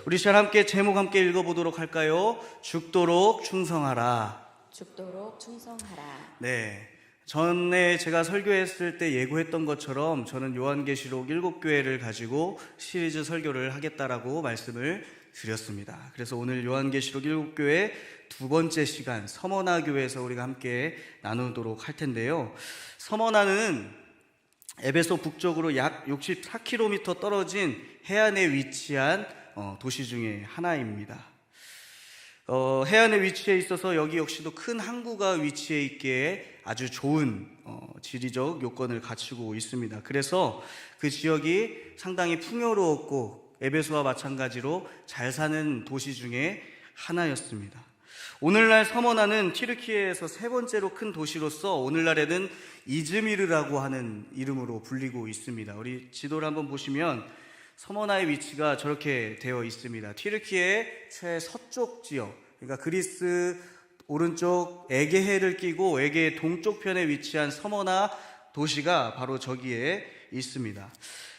우리 시간 함께 제목 함께 읽어보도록 할까요? 죽도록 충성하라. 죽도록 충성하라. 네, 전에 제가 설교했을 때 예고했던 것처럼 저는 요한계시록 7교회를 가지고 시리즈 설교를 하겠다라고 말씀을 드렸습니다. 그래서 오늘 요한계시록 7교회 두 번째 시간 서머나 교회에서 우리가 함께 나누도록 할 텐데요. 서머나는 에베소 북쪽으로 약 64km 떨어진 해안에 위치한 도시 중에 하나입니다. 해안에 위치해 있어서 여기 역시도 큰 항구가 위치해 있기에 아주 좋은 지리적 요건을 갖추고 있습니다. 그래서 그 지역이 상당히 풍요로웠고 에베소와 마찬가지로 잘 사는 도시 중에 하나였습니다. 오늘날 서머나는 튀르키예에서 세 번째로 큰 도시로서 오늘날에는 이즈미르라고 하는 이름으로 불리고 있습니다. 우리 지도를 한번 보시면 서머나의 위치가 저렇게 되어 있습니다. 튀르키예의 최서쪽 지역, 그러니까 그리스 오른쪽 에게해를 끼고 에게해 동쪽 편에 위치한 서머나 도시가 바로 저기에 있습니다.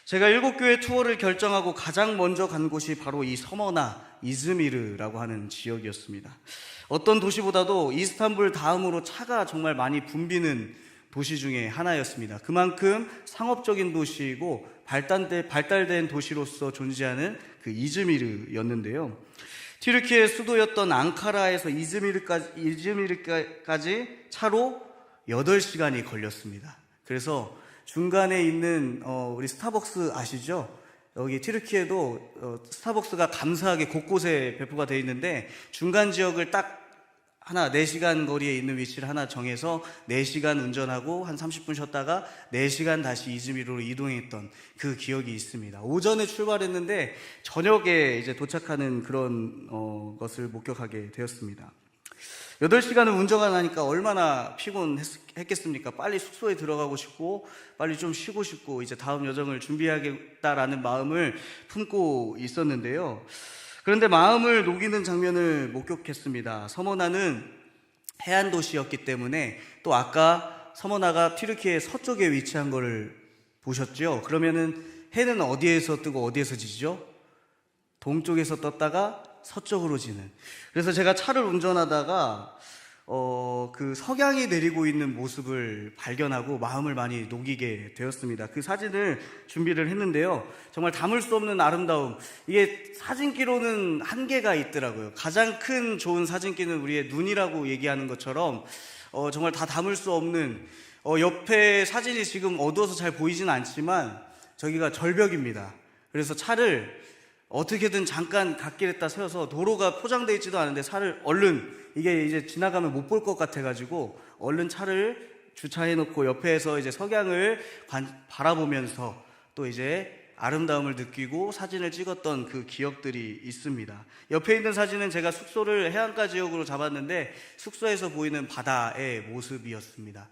제가 7교회 투어를 결정하고 가장 먼저 간 곳이 바로 이 서머나 이즈미르라고 하는 지역이었습니다. 어떤 도시보다도 이스탄불 다음으로 차가 정말 많이 붐비는 도시 중에 하나였습니다. 그만큼 상업적인 도시이고 발달된 도시로서 존재하는 그 이즈미르였는데요. 튀르키예 수도였던 앙카라에서 이즈미르까지 차로 8시간이 걸렸습니다. 그래서 중간에 있는 우리 스타벅스 아시죠? 여기 튀르키예도 스타벅스가 감사하게 곳곳에 배포가 되어 있는데 중간 지역을 딱 하나 4시간 거리에 있는 위치를 하나 정해서 4시간 운전하고 한 30분 쉬었다가 4시간 다시 이즈미르로 이동했던 그 기억이 있습니다. 오전에 출발했는데 저녁에 이제 도착하는 그런 것을 목격하게 되었습니다. 8시간을 운전을 하니까 얼마나 피곤했겠습니까? 빨리 숙소에 들어가고 싶고 빨리 좀 쉬고 싶고 이제 다음 여정을 준비하겠다라는 마음을 품고 있었는데요. 그런데 마음을 녹이는 장면을 목격했습니다. 서머나는 해안 도시였기 때문에 또 아까 서머나가 튀르키예 서쪽에 위치한 것을 보셨죠? 그러면은 해는 어디에서 뜨고 어디에서 지죠? 동쪽에서 떴다가 서쪽으로 지는. 그래서 제가 차를 운전하다가 그 석양이 내리고 있는 모습을 발견하고 마음을 많이 녹이게 되었습니다. 그 사진을 준비를 했는데요. 정말 담을 수 없는 아름다움. 이게 사진기로는 한계가 있더라고요. 가장 큰 좋은 사진기는 우리의 눈이라고 얘기하는 것처럼 정말 다 담을 수 없는 옆에 사진이 지금 어두워서 잘 보이지는 않지만 저기가 절벽입니다. 그래서 차를 어떻게든 잠깐 갓길에다 세워서 도로가 포장되어 있지도 않은데 차를 얼른 이게 이제 지나가면 못 볼 것 같아가지고 얼른 차를 주차해놓고 옆에서 이제 석양을 바라보면서 또 이제 아름다움을 느끼고 사진을 찍었던 그 기억들이 있습니다. 옆에 있는 사진은 제가 숙소를 해안가 지역으로 잡았는데 숙소에서 보이는 바다의 모습이었습니다.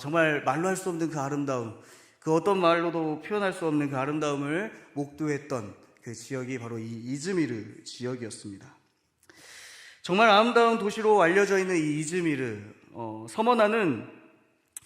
정말 말로 할 수 없는 그 아름다움, 그 어떤 말로도 표현할 수 없는 그 아름다움을 목도했던 그 지역이 바로 이 이즈미르 지역이었습니다. 정말 아름다운 도시로 알려져 있는 이 이즈미르, 서머나는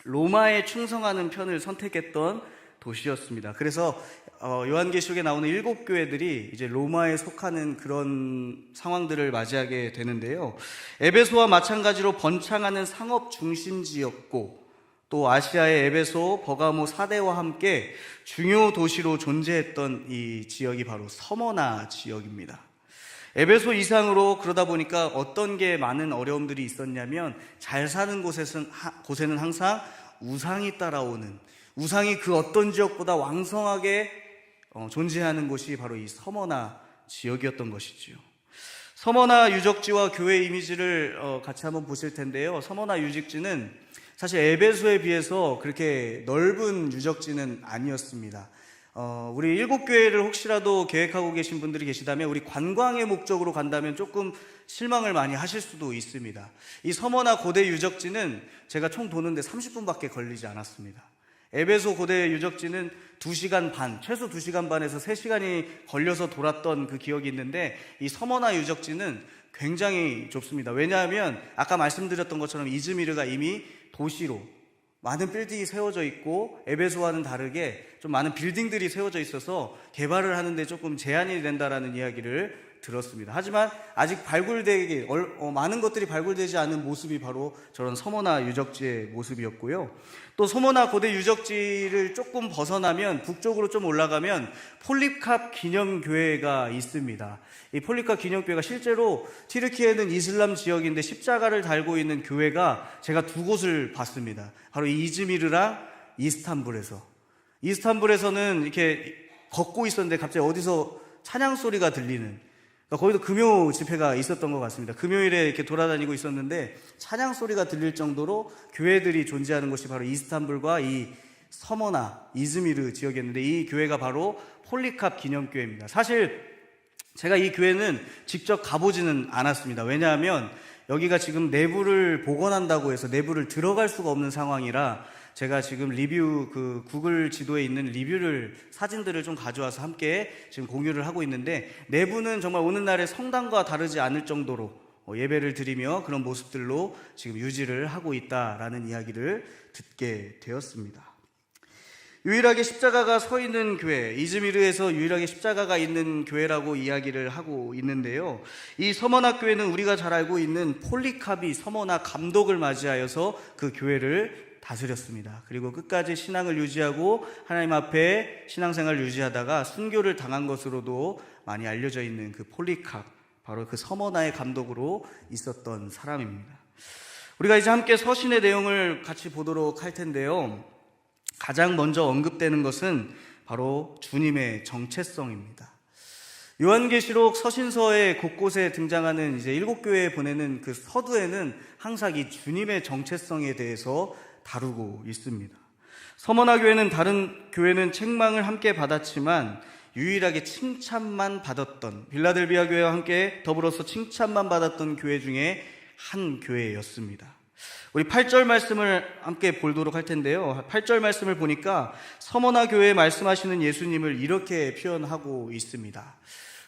로마에 충성하는 편을 선택했던 도시였습니다. 그래서 요한계시록에 나오는 7교회들이 이제 로마에 속하는 그런 상황들을 맞이하게 되는데요. 에베소와 마찬가지로 번창하는 상업 중심지였고 또 아시아의 에베소, 버가모, 사대와 함께 중요 도시로 존재했던 이 지역이 바로 서머나 지역입니다. 에베소 이상으로 그러다 보니까 어떤 게 많은 어려움들이 있었냐면 잘 사는 곳에는 항상 우상이 따라오는, 우상이 그 어떤 지역보다 왕성하게 존재하는 곳이 바로 이 서머나 지역이었던 것이지요. 서머나 유적지와 교회 이미지를 같이 한번 보실 텐데요. 서머나 유적지는 사실 에베소에 비해서 그렇게 넓은 유적지는 아니었습니다. 우리 7교회를 혹시라도 계획하고 계신 분들이 계시다면 우리 관광의 목적으로 간다면 조금 실망을 많이 하실 수도 있습니다. 이 서머나 고대 유적지는 제가 총 도는데 30분밖에 걸리지 않았습니다. 에베소 고대 유적지는 2시간 반, 최소 2시간 반에서 3시간이 걸려서 돌았던 그 기억이 있는데 이 서머나 유적지는 굉장히 좁습니다. 왜냐하면 아까 말씀드렸던 것처럼 이즈미르가 이미 도시로 많은 빌딩이 세워져 있고 에베소와는 다르게 좀 많은 빌딩들이 세워져 있어서 개발을 하는데 조금 제한이 된다라는 이야기를 들었습니다. 하지만 아직 발굴되기 많은 것들이 발굴되지 않은 모습이 바로 저런 서머나 유적지의 모습이었고요. 또 서머나 고대 유적지를 조금 벗어나면 북쪽으로 좀 올라가면 폴리캅 기념교회가 있습니다. 이 폴리캅 기념교회가 실제로 튀르키예는 이슬람 지역인데 십자가를 달고 있는 교회가 제가 두 곳을 봤습니다. 바로 이즈미르랑 이스탄불에서는 이렇게 걷고 있었는데 갑자기 어디서 찬양 소리가 들리는, 거기도 금요 집회가 있었던 것 같습니다. 금요일에 이렇게 돌아다니고 있었는데 찬양 소리가 들릴 정도로 교회들이 존재하는 곳이 바로 이스탄불과 이 서머나, 이즈미르 지역이었는데 이 교회가 바로 폴리캅 기념교회입니다. 사실 제가 이 교회는 직접 가보지는 않았습니다. 왜냐하면 여기가 지금 내부를 복원한다고 해서 내부를 들어갈 수가 없는 상황이라 제가 지금 구글 지도에 있는 사진들을 좀 가져와서 함께 지금 공유를 하고 있는데, 내부는 정말 오는 날의 성당과 다르지 않을 정도로 예배를 드리며 그런 모습들로 지금 유지를 하고 있다라는 이야기를 듣게 되었습니다. 유일하게 십자가가 서 있는 교회, 이즈미르에서 유일하게 십자가가 있는 교회라고 이야기를 하고 있는데요. 이 서머나 교회는 우리가 잘 알고 있는 폴리캅이 서머나 감독을 맞이하여서 그 교회를 다스렸습니다. 그리고 끝까지 신앙을 유지하고 하나님 앞에 신앙생활을 유지하다가 순교를 당한 것으로도 많이 알려져 있는 그 폴리캅, 바로 그 서머나의 감독으로 있었던 사람입니다. 우리가 이제 함께 서신의 내용을 같이 보도록 할 텐데요. 가장 먼저 언급되는 것은 바로 주님의 정체성입니다. 요한계시록 서신서의 곳곳에 등장하는 이제 7교회에 보내는 그 서두에는 항상 이 주님의 정체성에 대해서 다루고 있습니다. 서머나 교회는 다른 교회는 책망을 함께 받았지만 유일하게 칭찬만 받았던, 빌라델비아 교회와 함께 더불어서 칭찬만 받았던 교회 중에 한 교회였습니다. 우리 8절 말씀을 함께 보도록 할 텐데요. 8절 말씀을 보니까 서머나 교회에 말씀하시는 예수님을 이렇게 표현하고 있습니다.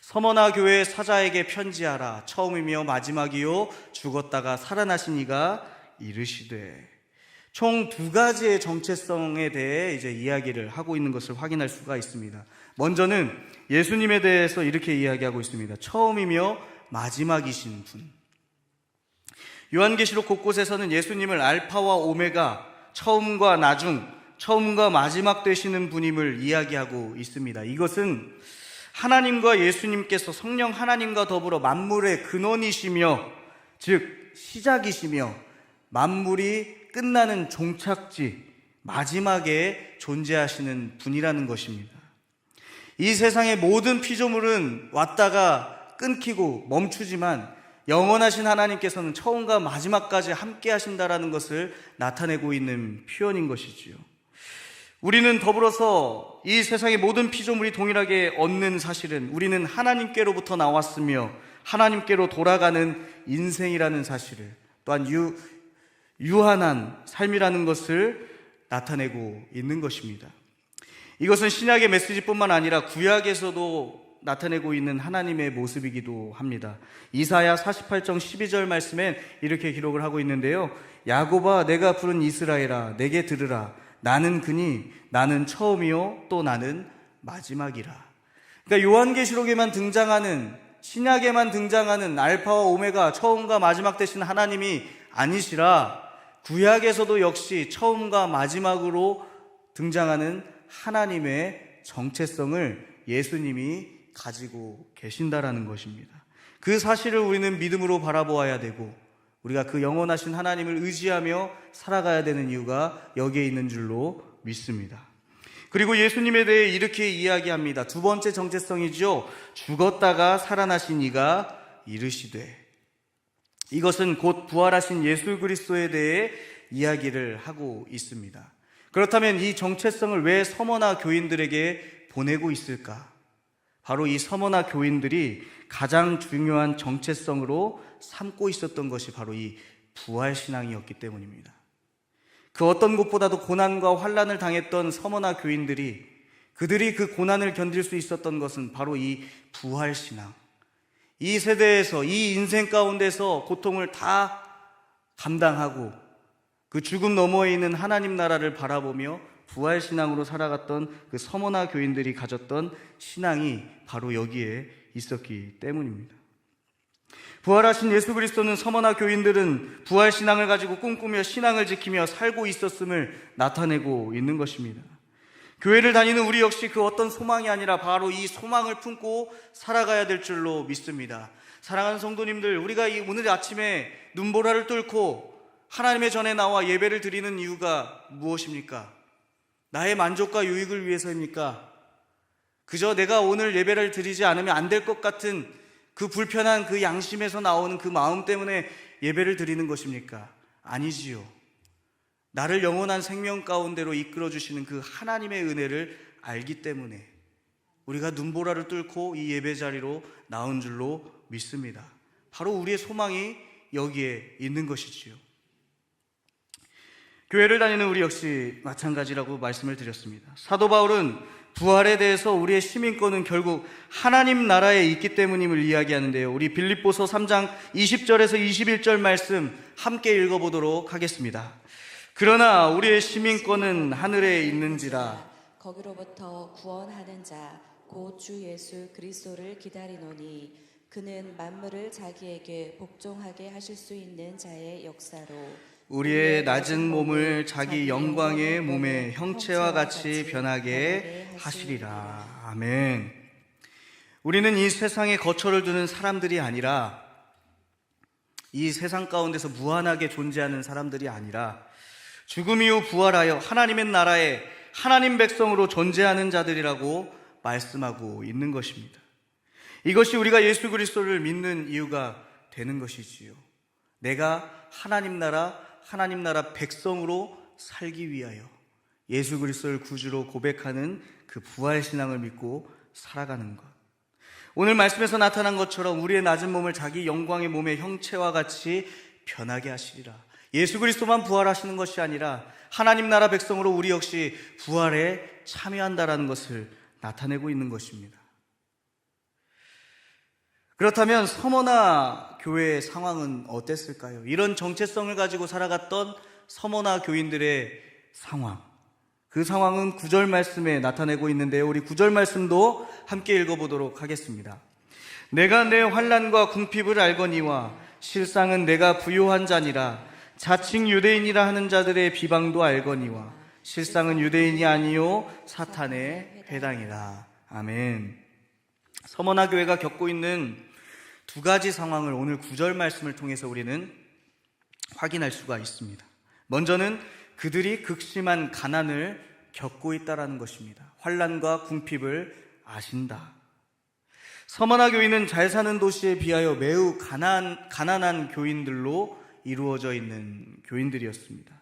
서머나 교회 사자에게 편지하라. 처음이며 마지막이요 죽었다가 살아나신 이가 이르시되. 총 2가지의 정체성에 대해 이제 이야기를 하고 있는 것을 확인할 수가 있습니다. 먼저는 예수님에 대해서 이렇게 이야기하고 있습니다. 처음이며 마지막이신 분. 요한계시록 곳곳에서는 예수님을 알파와 오메가, 처음과 나중, 처음과 마지막 되시는 분임을 이야기하고 있습니다. 이것은 하나님과 예수님께서 성령 하나님과 더불어 만물의 근원이시며, 즉 시작이시며 만물이 끝나는 종착지, 마지막에 존재하시는 분이라는 것입니다. 이 세상의 모든 피조물은 왔다가 끊기고 멈추지만 영원하신 하나님께서는 처음과 마지막까지 함께 하신다라는 것을 나타내고 있는 표현인 것이지요. 우리는 더불어서 이 세상의 모든 피조물이 동일하게 얻는 사실은 우리는 하나님께로부터 나왔으며 하나님께로 돌아가는 인생이라는 사실을, 또한 유한한 삶이라는 것을 나타내고 있는 것입니다. 이것은 신약의 메시지뿐만 아니라 구약에서도 나타내고 있는 하나님의 모습이기도 합니다. 이사야 48장 12절 말씀엔 이렇게 기록을 하고 있는데요. 야곱아 내가 부른 이스라엘아 내게 들으라. 나는 그니 나는 처음이요 또 나는 마지막이라. 그러니까 요한계시록에만 등장하는, 신약에만 등장하는 알파와 오메가, 처음과 마지막 되신 하나님이 아니시라 구약에서도 역시 처음과 마지막으로 등장하는 하나님의 정체성을 예수님이 가지고 계신다라는 것입니다. 그 사실을 우리는 믿음으로 바라보아야 되고 우리가 그 영원하신 하나님을 의지하며 살아가야 되는 이유가 여기에 있는 줄로 믿습니다. 그리고 예수님에 대해 이렇게 이야기합니다. 두 번째 정체성이죠. 죽었다가 살아나신 이가 이르시되. 이것은 곧 부활하신 예수 그리스도에 대해 이야기를 하고 있습니다. 그렇다면 이 정체성을 왜 서머나 교인들에게 보내고 있을까? 바로 이 서머나 교인들이 가장 중요한 정체성으로 삼고 있었던 것이 바로 이 부활신앙이었기 때문입니다. 그 어떤 곳보다도 고난과 환난을 당했던 서머나 교인들이, 그들이 그 고난을 견딜 수 있었던 것은 바로 이 부활신앙, 이 세대에서, 이 인생 가운데서 고통을 다 감당하고 그 죽음 너머에 있는 하나님 나라를 바라보며 부활신앙으로 살아갔던 그 서머나 교인들이 가졌던 신앙이 바로 여기에 있었기 때문입니다. 부활하신 예수 그리스도는 서머나 교인들은 부활신앙을 가지고 꿈꾸며 신앙을 지키며 살고 있었음을 나타내고 있는 것입니다. 교회를 다니는 우리 역시 그 어떤 소망이 아니라 바로 이 소망을 품고 살아가야 될 줄로 믿습니다. 사랑하는 성도님들, 우리가 오늘 아침에 눈보라를 뚫고 하나님의 전에 나와 예배를 드리는 이유가 무엇입니까? 나의 만족과 유익을 위해서입니까? 그저 내가 오늘 예배를 드리지 않으면 안 될 것 같은 그 불편한 그 양심에서 나오는 그 마음 때문에 예배를 드리는 것입니까? 아니지요. 나를 영원한 생명 가운데로 이끌어 주시는 그 하나님의 은혜를 알기 때문에 우리가 눈보라를 뚫고 이 예배 자리로 나온 줄로 믿습니다. 바로 우리의 소망이 여기에 있는 것이지요. 교회를 다니는 우리 역시 마찬가지라고 말씀을 드렸습니다. 사도 바울은 부활에 대해서 우리의 시민권은 결국 하나님 나라에 있기 때문임을 이야기하는데요. 우리 빌립보서 3장 20절에서 21절 말씀 함께 읽어보도록 하겠습니다. 그러나 우리의 시민권은 하늘에 있는지라 거기로부터 구원하는 자 곧 주 예수 그리스도를 기다리노니 그는 만물을 자기에게 복종하게 하실 수 있는 자의 역사로 우리의 낮은 몸을 자기 영광의 몸의 형체와 같이 변하게 하시리라. 아멘. 우리는 이 세상에 거처를 두는 사람들이 아니라 이 세상 가운데서 무한하게 존재하는 사람들이 아니라 죽음 이후 부활하여 하나님의 나라에 하나님 백성으로 존재하는 자들이라고 말씀하고 있는 것입니다. 이것이 우리가 예수 그리스도를 믿는 이유가 되는 것이지요. 내가 하나님 나라 백성으로 살기 위하여 예수 그리스도를 구주로 고백하는 그 부활신앙을 믿고 살아가는 것. 오늘 말씀에서 나타난 것처럼 우리의 낮은 몸을 자기 영광의 몸의 형체와 같이 변하게 하시리라. 예수 그리스도만 부활하시는 것이 아니라 하나님 나라 백성으로 우리 역시 부활에 참여한다라는 것을 나타내고 있는 것입니다. 그렇다면 서머나 교회의 상황은 어땠을까요? 이런 정체성을 가지고 살아갔던 서머나 교인들의 상황, 그 상황은 9절 말씀에 나타내고 있는데요. 우리 9절 말씀도 함께 읽어보도록 하겠습니다. 내가 내 환난과 궁핍을 알거니와 실상은 내가 부요한 자니라. 자칭 유대인이라 하는 자들의 비방도 알거니와 실상은 유대인이 아니요 사탄의 회당이라. 아멘. 서머나 교회가 겪고 있는 두 가지 상황을 오늘 9절 말씀을 통해서 우리는 확인할 수가 있습니다. 먼저는 그들이 극심한 가난을 겪고 있다는 것입니다. 환난과 궁핍을 아신다. 서머나 교인은 잘 사는 도시에 비하여 매우 가난한 교인들로 이루어져 있는 교인들이었습니다.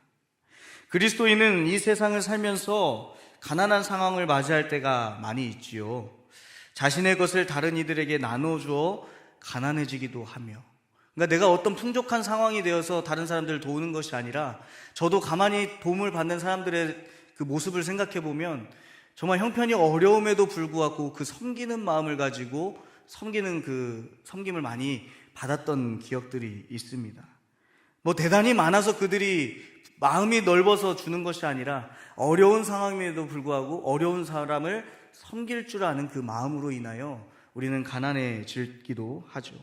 그리스도인은 이 세상을 살면서 가난한 상황을 맞이할 때가 많이 있지요. 자신의 것을 다른 이들에게 나눠주어 가난해지기도 하며, 그러니까 내가 어떤 풍족한 상황이 되어서 다른 사람들을 도우는 것이 아니라 저도 가만히 도움을 받는 사람들의 그 모습을 생각해 보면 정말 형편이 어려움에도 불구하고 그 섬기는 마음을 가지고 섬김을 많이 받았던 기억들이 있습니다. 뭐 대단히 많아서 그들이 마음이 넓어서 주는 것이 아니라 어려운 상황임에도 불구하고 어려운 사람을 섬길 줄 아는 그 마음으로 인하여 우리는 가난해지기도 하죠.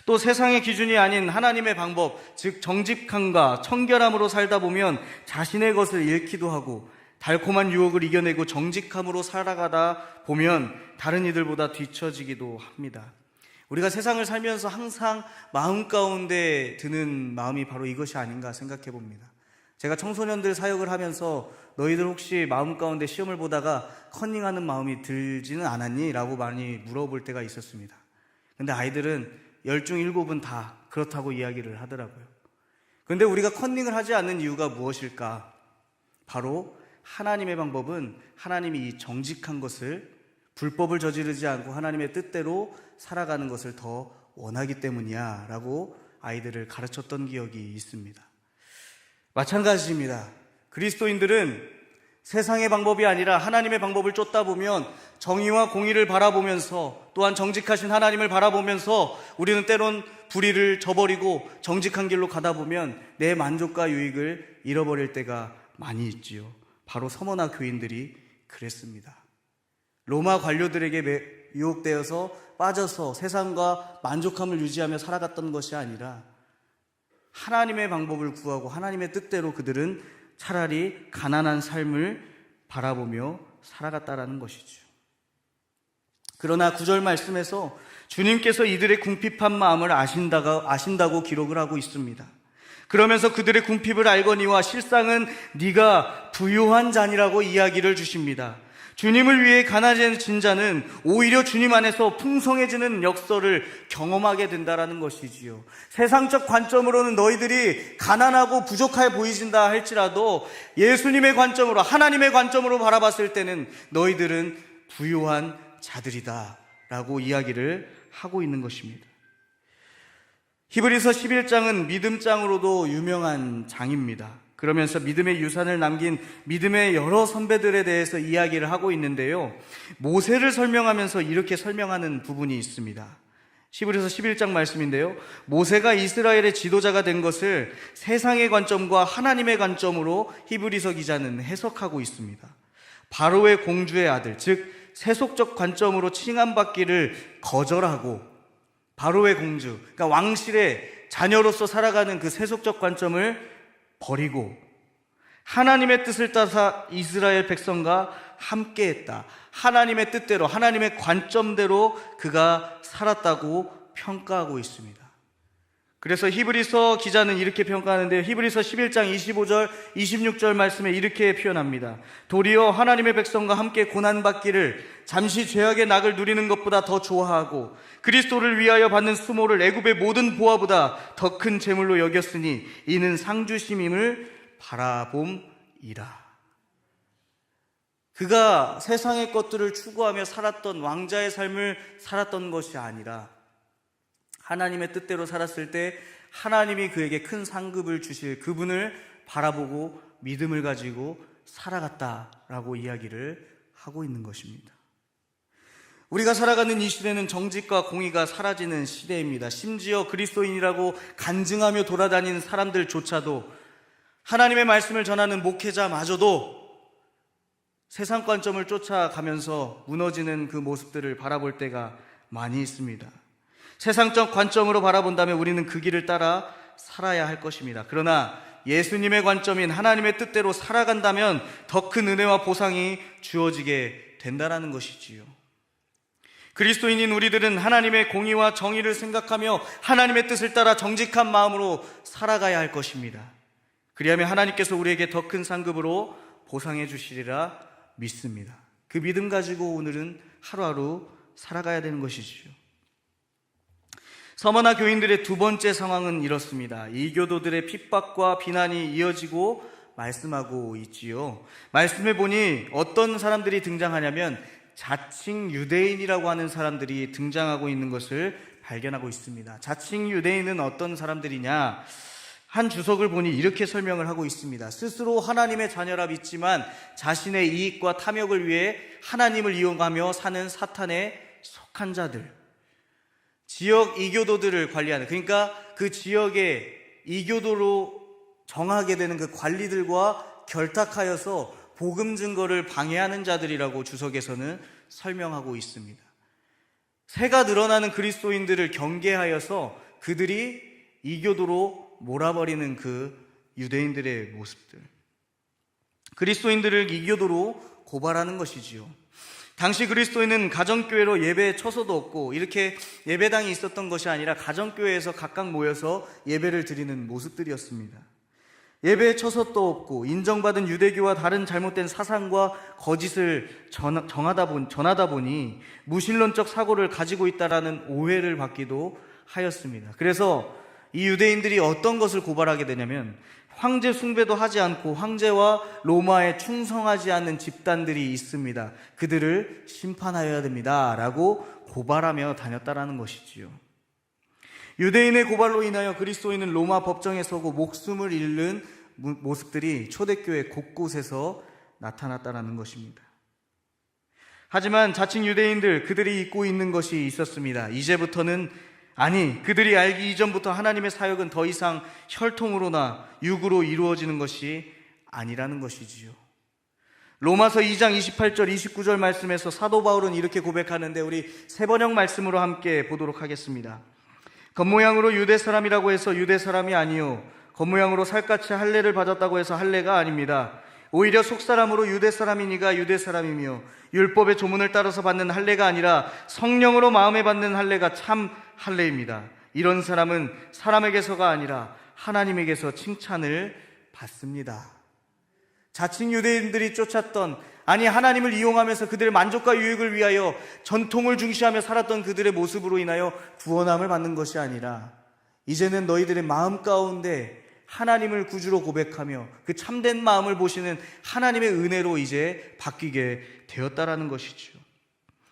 또 세상의 기준이 아닌 하나님의 방법, 즉 정직함과 청결함으로 살다 보면 자신의 것을 잃기도 하고 달콤한 유혹을 이겨내고 정직함으로 살아가다 보면 다른 이들보다 뒤처지기도 합니다. 우리가 세상을 살면서 항상 마음 가운데 드는 마음이 바로 이것이 아닌가 생각해 봅니다. 제가 청소년들 사역을 하면서 너희들 혹시 마음 가운데 시험을 보다가 컨닝하는 마음이 들지는 않았니? 라고 많이 물어볼 때가 있었습니다. 근데 아이들은 10중 7은 다 그렇다고 이야기를 하더라고요. 그런데 우리가 컨닝을 하지 않는 이유가 무엇일까? 바로 하나님의 방법은 하나님이 이 정직한 것을, 불법을 저지르지 않고 하나님의 뜻대로 살아가는 것을 더 원하기 때문이야 라고 아이들을 가르쳤던 기억이 있습니다. 마찬가지입니다. 그리스도인들은 세상의 방법이 아니라 하나님의 방법을 쫓다 보면 정의와 공의를 바라보면서 또한 정직하신 하나님을 바라보면서 우리는 때론 불의를 저버리고 정직한 길로 가다 보면 내 만족과 유익을 잃어버릴 때가 많이 있지요. 바로 서머나 교인들이 그랬습니다. 로마 관료들에게 유혹되어서 빠져서 세상과 만족함을 유지하며 살아갔던 것이 아니라 하나님의 방법을 구하고 하나님의 뜻대로 그들은 차라리 가난한 삶을 바라보며 살아갔다라는 것이죠. 그러나 9절 말씀에서 주님께서 이들의 궁핍한 마음을 아신다고 기록을 하고 있습니다. 그러면서 그들의 궁핍을 알거니와 실상은 네가 부유한 자니라고 이야기를 주십니다. 주님을 위해 가난해진 자는 오히려 주님 안에서 풍성해지는 역사를 경험하게 된다라는 것이지요. 세상적 관점으로는 너희들이 가난하고 부족해 보이진다 할지라도 예수님의 관점으로, 하나님의 관점으로 바라봤을 때는 너희들은 부유한 자들이다 라고 이야기를 하고 있는 것입니다. 히브리서 11장은 믿음장으로도 유명한 장입니다. 그러면서 믿음의 유산을 남긴 믿음의 여러 선배들에 대해서 이야기를 하고 있는데요, 모세를 설명하면서 이렇게 설명하는 부분이 있습니다. 히브리서 11장 말씀인데요, 모세가 이스라엘의 지도자가 된 것을 세상의 관점과 하나님의 관점으로 히브리서 기자는 해석하고 있습니다. 바로의 공주의 아들, 즉 세속적 관점으로 칭함받기를 거절하고 바로의 공주, 그러니까 왕실의 자녀로서 살아가는 그 세속적 관점을 버리고 하나님의 뜻을 따라 이스라엘 백성과 함께했다. 하나님의 뜻대로, 하나님의 관점대로 그가 살았다고 평가하고 있습니다. 그래서 히브리서 기자는 이렇게 평가하는데요, 히브리서 11장 25절, 26절 말씀에 이렇게 표현합니다. 도리어 하나님의 백성과 함께 고난받기를 잠시 죄악의 낙을 누리는 것보다 더 좋아하고 그리스도를 위하여 받는 수모를 애굽의 모든 보화보다 더 큰 재물로 여겼으니 이는 상주심임을 바라봄이라. 그가 세상의 것들을 추구하며 살았던 왕자의 삶을 살았던 것이 아니라 하나님의 뜻대로 살았을 때 하나님이 그에게 큰 상급을 주실 그분을 바라보고 믿음을 가지고 살아갔다라고 이야기를 하고 있는 것입니다. 우리가 살아가는 이 시대는 정직과 공의가 사라지는 시대입니다. 심지어 그리스도인이라고 간증하며 돌아다니는 사람들조차도, 하나님의 말씀을 전하는 목회자마저도 세상 관점을 쫓아가면서 무너지는 그 모습들을 바라볼 때가 많이 있습니다. 세상적 관점으로 바라본다면 우리는 그 길을 따라 살아야 할 것입니다. 그러나 예수님의 관점인 하나님의 뜻대로 살아간다면 더 큰 은혜와 보상이 주어지게 된다는 것이지요. 그리스도인인 우리들은 하나님의 공의와 정의를 생각하며 하나님의 뜻을 따라 정직한 마음으로 살아가야 할 것입니다. 그리하면 하나님께서 우리에게 더 큰 상급으로 보상해 주시리라 믿습니다. 그 믿음 가지고 오늘은 하루하루 살아가야 되는 것이지요. 서머나 교인들의 두 번째 상황은 이렇습니다. 이교도들의 핍박과 비난이 이어지고 말씀하고 있지요. 말씀해 보니 어떤 사람들이 등장하냐면 자칭 유대인이라고 하는 사람들이 등장하고 있는 것을 발견하고 있습니다. 자칭 유대인은 어떤 사람들이냐? 한 주석을 보니 이렇게 설명을 하고 있습니다. 스스로 하나님의 자녀라 믿지만 자신의 이익과 탐욕을 위해 하나님을 이용하며 사는 사탄에 속한 자들, 지역 이교도들을 관리하는, 그러니까 그 지역의 이교도로 정하게 되는 그 관리들과 결탁하여서 복음 증거를 방해하는 자들이라고 주석에서는 설명하고 있습니다. 새가 늘어나는 그리스도인들을 경계하여서 그들이 이교도로 몰아버리는 그 유대인들의 모습들, 그리스도인들을 이교도로 고발하는 것이지요. 당시 그리스도인은 가정교회로 예배 처소도 없고 이렇게 예배당이 있었던 것이 아니라 가정교회에서 각각 모여서 예배를 드리는 모습들이었습니다. 예배에 처소도 없고 인정받은 유대교와 다른 잘못된 사상과 거짓을 전하다 보니 무신론적 사고를 가지고 있다라는 오해를 받기도 하였습니다. 그래서 이 유대인들이 어떤 것을 고발하게 되냐면 황제 숭배도 하지 않고 황제와 로마에 충성하지 않는 집단들이 있습니다. 그들을 심판하여야 됩니다 라고 고발하며 다녔다라는 것이지요. 유대인의 고발로 인하여 그리스도인은 로마 법정에 서고 목숨을 잃는 모습들이 초대교회 곳곳에서 나타났다라는 것입니다. 하지만 자칭 유대인들, 그들이 잊고 있는 것이 있었습니다. 이제부터는, 아니, 그들이 알기 이전부터 하나님의 사역은 더 이상 혈통으로나 육으로 이루어지는 것이 아니라는 것이지요. 로마서 2장 28절 29절 말씀에서 사도 바울은 이렇게 고백하는데, 우리 세번역 말씀으로 함께 보도록 하겠습니다. 겉모양으로 유대 사람이라고 해서 유대 사람이 아니요, 겉모양으로 살갗이 할례를 받았다고 해서 할례가 아닙니다. 오히려 속사람으로 유대 사람이니가 유대 사람이며, 율법의 조문을 따라서 받는 할례가 아니라 성령으로 마음에 받는 할례가 참 할례입니다. 이런 사람은 사람에게서가 아니라 하나님에게서 칭찬을 받습니다. 자칭 유대인들이 쫓았던, 아니 하나님을 이용하면서 그들의 만족과 유익을 위하여 전통을 중시하며 살았던 그들의 모습으로 인하여 구원함을 받는 것이 아니라, 이제는 너희들의 마음 가운데 하나님을 구주로 고백하며 그 참된 마음을 보시는 하나님의 은혜로 이제 바뀌게 되었다라는 것이죠.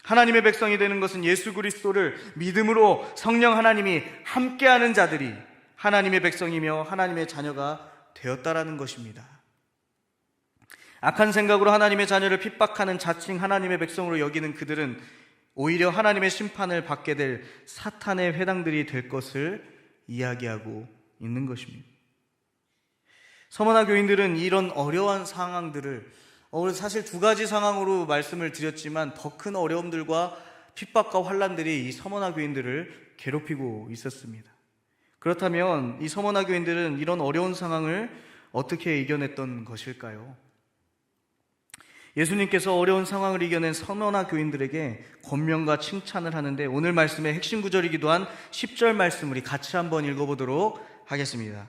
하나님의 백성이 되는 것은 예수 그리스도를 믿음으로 성령 하나님이 함께하는 자들이 하나님의 백성이며 하나님의 자녀가 되었다라는 것입니다. 악한 생각으로 하나님의 자녀를 핍박하는 자칭 하나님의 백성으로 여기는 그들은 오히려 하나님의 심판을 받게 될 사탄의 회당들이 될 것을 이야기하고 있는 것입니다. 서머나 교인들은 이런 어려운 상황들을, 사실 두 가지 상황으로 말씀을 드렸지만 더 큰 어려움들과 핍박과 환난들이 이 서머나 교인들을 괴롭히고 있었습니다. 그렇다면 이 서머나 교인들은 이런 어려운 상황을 어떻게 이겨냈던 것일까요? 예수님께서 어려운 상황을 이겨낸 서머나 교인들에게 권면과 칭찬을 하는데, 오늘 말씀의 핵심 구절이기도 한 10절 말씀 우리 같이 한번 읽어보도록 하겠습니다.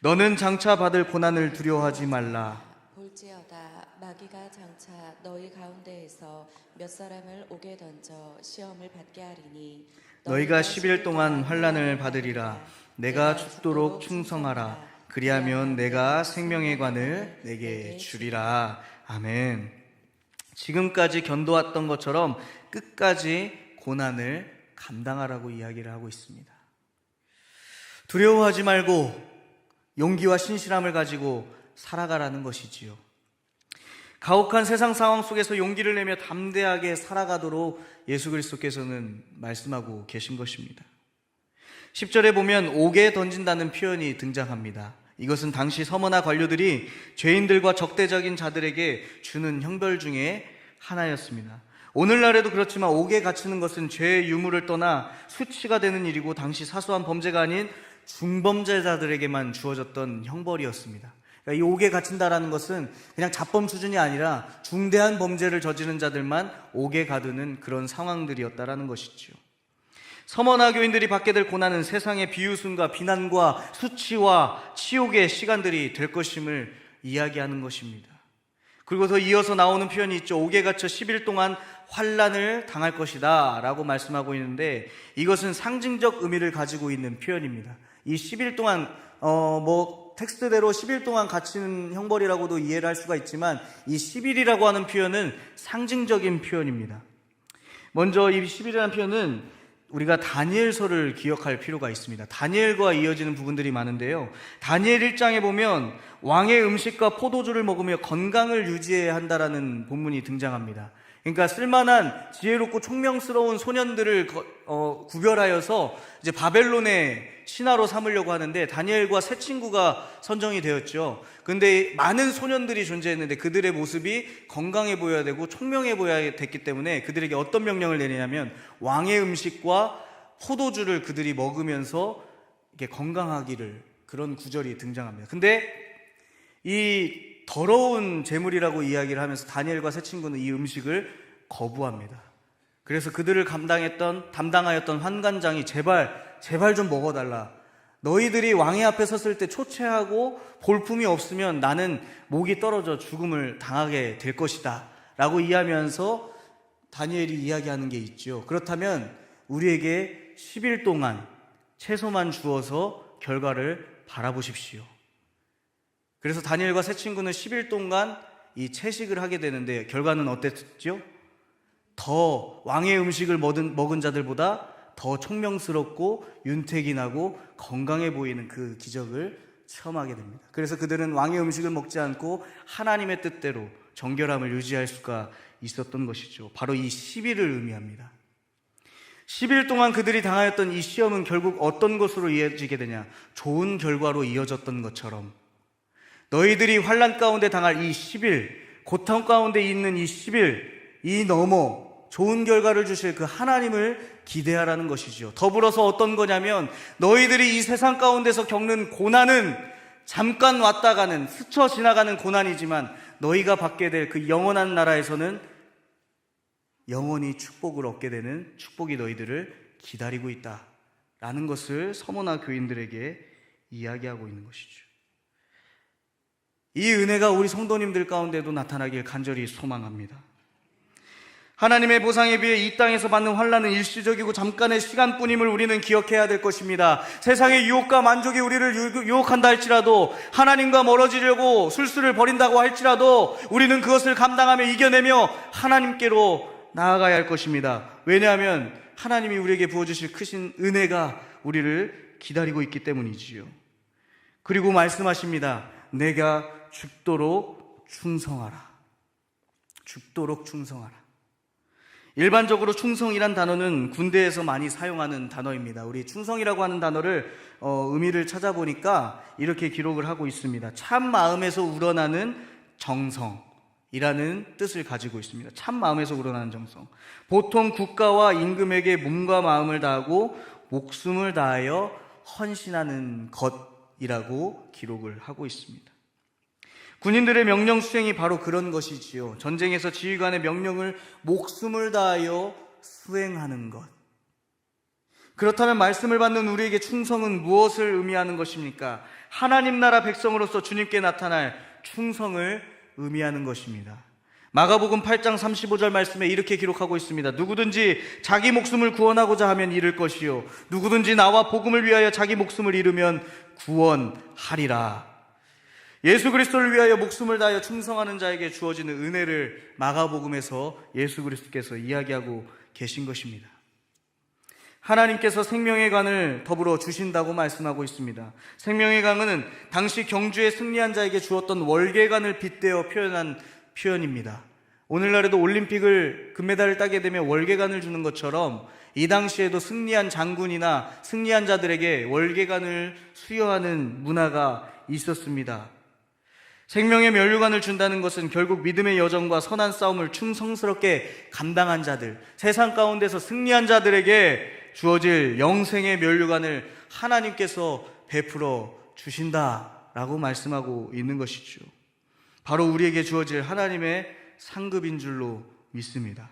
너는 장차 받을 고난을 두려워하지 말라. 볼지어다 마귀가 장차 너희 가운데에서 몇 사람을 옥에 던져 시험을 받게 하리니 너희가 10일 동안 환난을 받으리라. 내가 죽도록 충성하라. 그리하면 내가 생명의 관을 내게 주리라. 아멘. 지금까지 견뎌왔던 것처럼 끝까지 고난을 감당하라고 이야기를 하고 있습니다. 두려워하지 말고 용기와 신실함을 가지고 살아가라는 것이지요. 가혹한 세상 상황 속에서 용기를 내며 담대하게 살아가도록 예수 그리스도께서는 말씀하고 계신 것입니다. 10절에 보면 옥에 던진다는 표현이 등장합니다. 이것은 당시 서머나 관료들이 죄인들과 적대적인 자들에게 주는 형벌 중에 하나였습니다. 오늘날에도 그렇지만 옥에 갇히는 것은 죄의 유무를 떠나 수치가 되는 일이고, 당시 사소한 범죄가 아닌 중범죄자들에게만 주어졌던 형벌이었습니다. 그러니까 이 옥에 갇힌다라는 것은 그냥 자범 수준이 아니라 중대한 범죄를 저지른 자들만 옥에 가두는 그런 상황들이었다라는 것이죠. 서머나 교인들이 받게 될 고난은 세상의 비웃음과 비난과 수치와 치욕의 시간들이 될 것임을 이야기하는 것입니다. 그리고 더 이어서 나오는 표현이 있죠. 옥에 갇혀 10일 동안 환난을 당할 것이다 라고 말씀하고 있는데, 이것은 상징적 의미를 가지고 있는 표현입니다. 이 10일 동안 텍스트대로 10일 동안 갇히는 형벌이라고도 이해를 할 수가 있지만, 이 10일이라고 하는 표현은 상징적인 표현입니다. 먼저 이 10일이라는 표현은 우리가 다니엘서를 기억할 필요가 있습니다. 다니엘과 이어지는 부분들이 많은데요, 다니엘 1장에 보면 왕의 음식과 포도주를 먹으며 건강을 유지해야 한다라는 본문이 등장합니다. 그러니까 쓸만한 지혜롭고 총명스러운 소년들을 구별하여서 이제 바벨론의 신하로 삼으려고 하는데, 다니엘과 세 친구가 선정이 되었죠. 근데 많은 소년들이 존재했는데 그들의 모습이 건강해 보여야 되고 총명해 보여야 됐기 때문에 그들에게 어떤 명령을 내리냐면, 왕의 음식과 포도주를 그들이 먹으면서 이렇게 건강하기를, 그런 구절이 등장합니다. 근데 이 더러운 재물이라고 이야기를 하면서 다니엘과 세 친구는 이 음식을 거부합니다. 그래서 그들을 담당하였던 환관장이 제발 좀 먹어달라. 너희들이 왕의 앞에 섰을 때 초췌하고 볼품이 없으면 나는 목이 떨어져 죽음을 당하게 될 것이다 라고 이야기하면서 다니엘이 이야기하는 게 있죠. 그렇다면 우리에게 10일 동안 채소만 주어서 결과를 바라보십시오. 그래서 다니엘과 세 친구는 10일 동안 이 채식을 하게 되는데, 결과는 어땠죠? 더 왕의 음식을 먹은 자들보다 더 총명스럽고 윤택이 나고 건강해 보이는 그 기적을 체험하게 됩니다. 그래서 그들은 왕의 음식을 먹지 않고 하나님의 뜻대로 정결함을 유지할 수가 있었던 것이죠. 바로 이 10일을 의미합니다. 10일 동안 그들이 당하였던 이 시험은 결국 어떤 것으로 이어지게 되냐? 좋은 결과로 이어졌던 것처럼 너희들이 환난 가운데 당할 이 10일, 고통 가운데 있는 이 10일, 이 너머 좋은 결과를 주실 그 하나님을 기대하라는 것이죠. 더불어서 어떤 거냐면 너희들이 이 세상 가운데서 겪는 고난은 잠깐 왔다 가는, 스쳐 지나가는 고난이지만 너희가 받게 될 그 영원한 나라에서는 영원히 축복을 얻게 되는 축복이 너희들을 기다리고 있다라는 것을 서머나 교인들에게 이야기하고 있는 것이죠. 이 은혜가 우리 성도님들 가운데도 나타나길 간절히 소망합니다. 하나님의 보상에 비해 이 땅에서 받는 환난은 일시적이고 잠깐의 시간뿐임을 우리는 기억해야 될 것입니다. 세상의 유혹과 만족이 우리를 유혹한다 할지라도, 하나님과 멀어지려고 술수를 벌인다고 할지라도 우리는 그것을 감당하며 이겨내며 하나님께로 나아가야 할 것입니다. 왜냐하면 하나님이 우리에게 부어주실 크신 은혜가 우리를 기다리고 있기 때문이지요. 그리고 말씀하십니다. 내가 죽도록 충성하라. 죽도록 충성하라. 일반적으로 충성이란 단어는 군대에서 많이 사용하는 단어입니다. 우리 충성이라고 하는 단어를 의미를 찾아보니까 이렇게 기록을 하고 있습니다. 참 마음에서 우러나는 정성이라는 뜻을 가지고 있습니다. 참 마음에서 우러나는 정성. 보통 국가와 임금에게 몸과 마음을 다하고 목숨을 다하여 헌신하는 것이라고 기록을 하고 있습니다. 군인들의 명령 수행이 바로 그런 것이지요. 전쟁에서 지휘관의 명령을 목숨을 다하여 수행하는 것. 그렇다면 말씀을 받는 우리에게 충성은 무엇을 의미하는 것입니까? 하나님 나라 백성으로서 주님께 나타날 충성을 의미하는 것입니다. 마가복음 8장 35절 말씀에 이렇게 기록하고 있습니다. 누구든지 자기 목숨을 구원하고자 하면 잃을 것이요, 누구든지 나와 복음을 위하여 자기 목숨을 잃으면 구원하리라. 예수 그리스도를 위하여 목숨을 다하여 충성하는 자에게 주어지는 은혜를 마가복음에서 예수 그리스도께서 이야기하고 계신 것입니다. 하나님께서 생명의 강을 더불어 주신다고 말씀하고 있습니다. 생명의 강은 당시 경주에 승리한 자에게 주었던 월계관을 빗대어 표현한 표현입니다. 오늘날에도 올림픽을 금메달을 따게 되면 월계관을 주는 것처럼 이 당시에도 승리한 장군이나 승리한 자들에게 월계관을 수여하는 문화가 있었습니다. 생명의 면류관을 준다는 것은 결국 믿음의 여정과 선한 싸움을 충성스럽게 감당한 자들, 세상 가운데서 승리한 자들에게 주어질 영생의 면류관을 하나님께서 베풀어 주신다라고 말씀하고 있는 것이죠. 바로 우리에게 주어질 하나님의 상급인 줄로 믿습니다.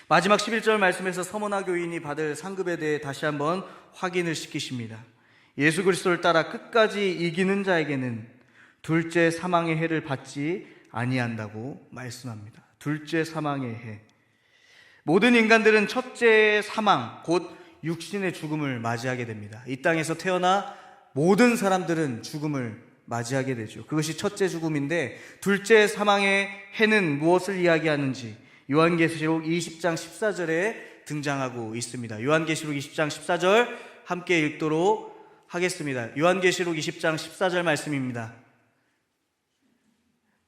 마지막 11절 말씀에서 서머나 교인이 받을 상급에 대해 다시 한번 확인을 시키십니다. 예수 그리스도를 따라 끝까지 이기는 자에게는 둘째 사망의 해를 받지 아니한다고 말씀합니다. 둘째 사망의 해. 모든 인간들은 첫째 사망, 곧 육신의 죽음을 맞이하게 됩니다. 이 땅에서 태어나 모든 사람들은 죽음을 맞이하게 되죠. 그것이 첫째 죽음인데, 둘째 사망의 해는 무엇을 이야기하는지 요한계시록 20장 14절에 등장하고 있습니다. 요한계시록 20장 14절 함께 읽도록 하겠습니다. 요한계시록 20장 14절 말씀입니다.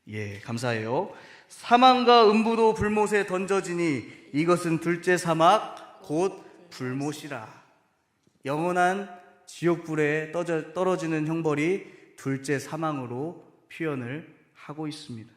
예, 감사해요. 사망과 음부도 불못에 던져지니 이것은 둘째 사막 곧 불못이라. 영원한 지옥불에 떨어지는 형벌이 둘째 사망으로 표현을 하고 있습니다.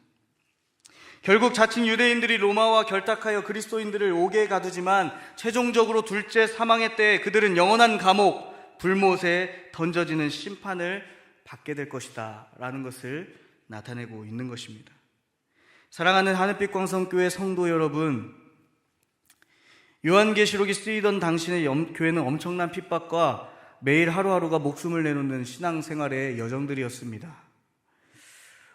결국 자칭 유대인들이 로마와 결탁하여 그리스도인들을 옥에 가두지만 최종적으로 둘째 사망의 때에 그들은 영원한 감옥 불못에 던져지는 심판을 받게 될 것이다 라는 것을 나타내고 있는 것입니다. 사랑하는 하늘빛 광성교회 성도 여러분, 요한계시록이 쓰이던 당신의 교회는 엄청난 핍박과 매일 하루하루가 목숨을 내놓는 신앙생활의 여정들이었습니다.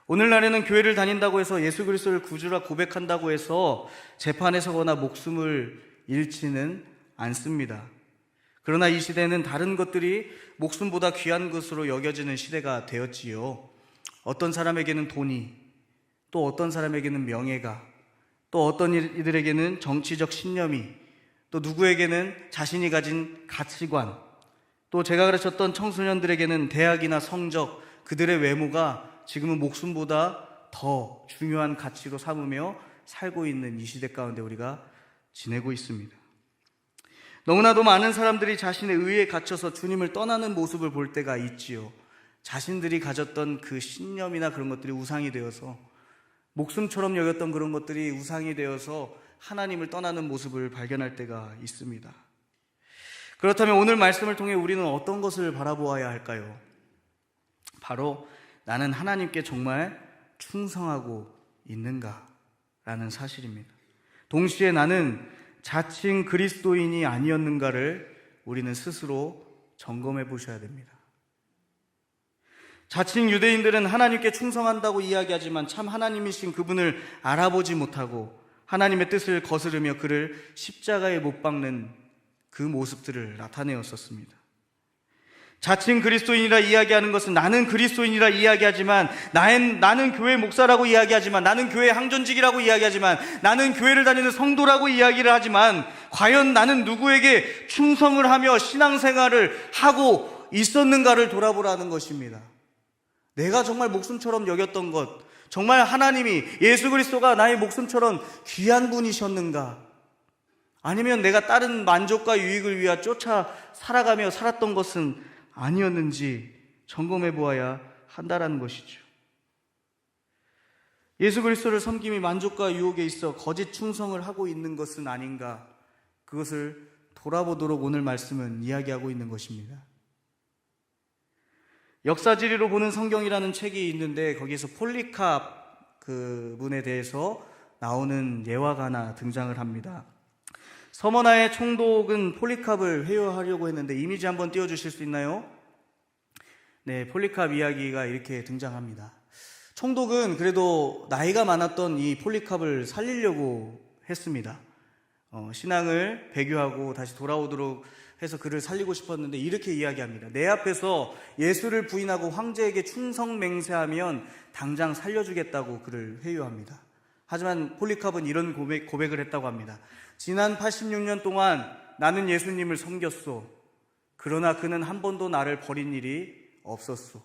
오늘날에는 교회를 다닌다고 해서 예수 그리스도를 구주라 고백한다고 해서 재판에 서거나 목숨을 잃지는 않습니다. 그러나 이 시대는 다른 것들이 목숨보다 귀한 것으로 여겨지는 시대가 되었지요. 어떤 사람에게는 돈이, 또 어떤 사람에게는 명예가, 또 어떤 이들에게는 정치적 신념이, 또 누구에게는 자신이 가진 가치관, 또 제가 가르쳤던 청소년들에게는 대학이나 성적, 그들의 외모가 지금은 목숨보다 더 중요한 가치로 삼으며 살고 있는 이 시대 가운데 우리가 지내고 있습니다. 너무나도 많은 사람들이 자신의 의에 갇혀서 주님을 떠나는 모습을 볼 때가 있지요. 자신들이 가졌던 그 신념이나 그런 것들이 우상이 되어서, 목숨처럼 여겼던 그런 것들이 우상이 되어서 하나님을 떠나는 모습을 발견할 때가 있습니다. 그렇다면 오늘 말씀을 통해 우리는 어떤 것을 바라보아야 할까요? 바로 나는 하나님께 정말 충성하고 있는가라는 사실입니다. 동시에 나는 자칭 그리스도인이 아니었는가를 우리는 스스로 점검해 보셔야 됩니다. 자칭 유대인들은 하나님께 충성한다고 이야기하지만 참 하나님이신 그분을 알아보지 못하고 하나님의 뜻을 거스르며 그를 십자가에 못 박는 그 모습들을 나타내었었습니다. 자칭 그리스도인이라 이야기하는 것은 나는 그리스도인이라 이야기하지만, 나는 교회 목사라고 이야기하지만, 나는 교회 항전직이라고 이야기하지만, 나는 교회를 다니는 성도라고 이야기를 하지만, 과연 나는 누구에게 충성을 하며 신앙생활을 하고 있었는가를 돌아보라는 것입니다. 내가 정말 목숨처럼 여겼던 것, 정말 하나님이, 예수 그리스도가 나의 목숨처럼 귀한 분이셨는가? 아니면 내가 다른 만족과 유익을 위해 쫓아 살아가며 살았던 것은 아니었는지 점검해 보아야 한다라는 것이죠. 예수 그리스도를 섬김이 만족과 유혹에 있어 거짓 충성을 하고 있는 것은 아닌가, 그것을 돌아보도록 오늘 말씀은 이야기하고 있는 것입니다. 역사지리로 보는 성경이라는 책이 있는데 거기에서 폴리캅 그분에 대해서 나오는 예화가 하나 등장을 합니다. 서머나의 총독은 폴리캅을 회유하려고 했는데 이미지 한번 띄워주실 수 있나요? 네, 폴리캅 이야기가 이렇게 등장합니다. 총독은 그래도 나이가 많았던 이 폴리캅을 살리려고 했습니다. 신앙을 배교하고 다시 돌아오도록 해서 그를 살리고 싶었는데 이렇게 이야기합니다. 내 앞에서 예수를 부인하고 황제에게 충성 맹세하면 당장 살려주겠다고 그를 회유합니다. 하지만 폴리캅은 이런 고백을 했다고 합니다. 지난 86년 동안 나는 예수님을 섬겼소. 그러나 그는 한 번도 나를 버린 일이 없었소.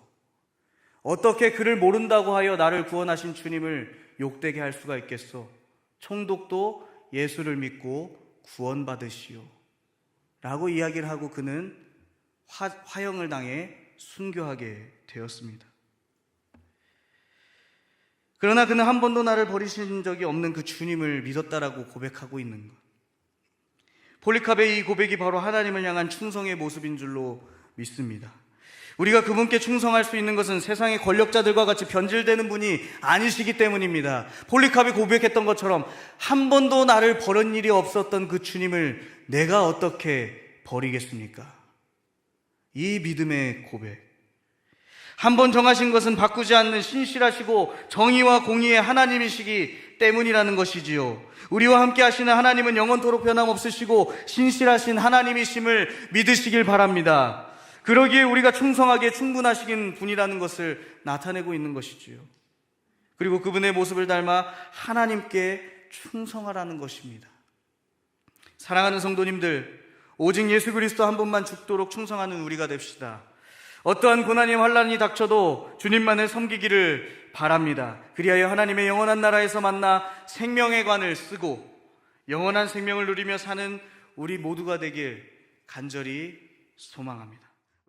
어떻게 그를 모른다고 하여 나를 구원하신 주님을 욕되게 할 수가 있겠소. 총독도 예수를 믿고 구원받으시오 라고 이야기를 하고 그는 화형을 당해 순교하게 되었습니다. 그러나 그는 한 번도 나를 버리신 적이 없는 그 주님을 믿었다라고 고백하고 있는 것. 폴리캅의 이 고백이 바로 하나님을 향한 충성의 모습인 줄로 믿습니다. 우리가 그분께 충성할 수 있는 것은 세상의 권력자들과 같이 변질되는 분이 아니시기 때문입니다. 폴리캅이 고백했던 것처럼 한 번도 나를 버린 일이 없었던 그 주님을 내가 어떻게 버리겠습니까? 이 믿음의 고백. 한 번 정하신 것은 바꾸지 않는 신실하시고 정의와 공의의 하나님이시기 때문이라는 것이지요. 우리와 함께 하시는 하나님은 영원토록 변함없으시고 신실하신 하나님이심을 믿으시길 바랍니다. 그러기에 우리가 충성하기에 충분하신 분이라는 것을 나타내고 있는 것이지요. 그리고 그분의 모습을 닮아 하나님께 충성하라는 것입니다. 사랑하는 성도님들, 오직 예수 그리스도 한 분만 죽도록 충성하는 우리가 됩시다. 어떠한 고난이 환난이 닥쳐도 주님만을 섬기기를 바랍니다. 그리하여 하나님의 영원한 나라에서 만나 생명의 관을 쓰고 영원한 생명을 누리며 사는 우리 모두가 되길 간절히 소망합니다.